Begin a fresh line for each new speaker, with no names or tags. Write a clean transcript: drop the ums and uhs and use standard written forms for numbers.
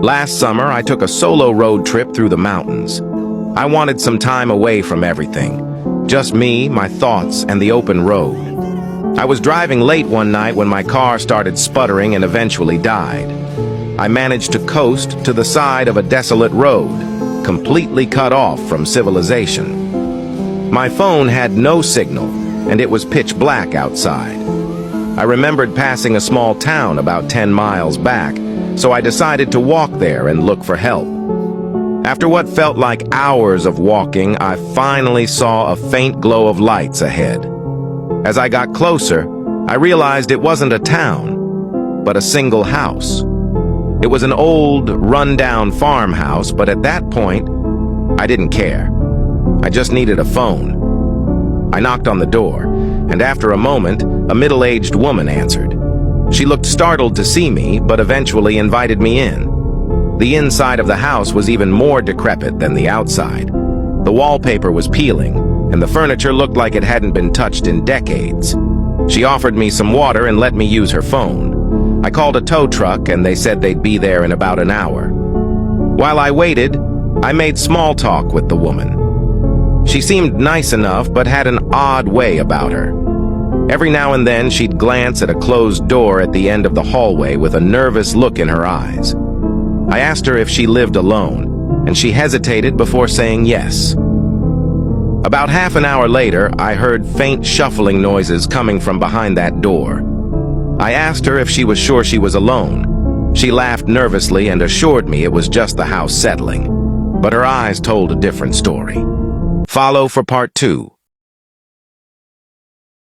Last summer, I took a solo road trip through the mountains. I wanted some time away from everything. Just me, my thoughts, and the open road. I was driving late one night when my car started sputtering and eventually died. I managed to coast to the side of a desolate road, completely cut off from civilization. My phone had no signal, and it was pitch black outside. I remembered passing a small town about 10 miles back, so I decided to walk there and look for help. After what felt like hours of walking, I finally saw a faint glow of lights ahead. As I got closer, I realized it wasn't a town, but a single house. It was an old, run-down farmhouse, but at that point, I didn't care. I just needed a phone. I knocked on the door, and after a moment, a middle-aged woman answered. She looked startled to see me, but eventually invited me in. The inside of the house was even more decrepit than the outside. The wallpaper was peeling, and the furniture looked like it hadn't been touched in decades. She offered me some water and let me use her phone. I called a tow truck, and they said they'd be there in about an hour. While I waited, I made small talk with the woman. She seemed nice enough, but had an odd way about her. Every now and then, she'd glance at a closed door at the end of the hallway with a nervous look in her eyes. I asked her if she lived alone, and she hesitated before saying yes. About half an hour later, I heard faint shuffling noises coming from behind that door. I asked her if she was sure she was alone. She laughed nervously and assured me it was just the house settling, but her eyes told a different story. Follow for part 2.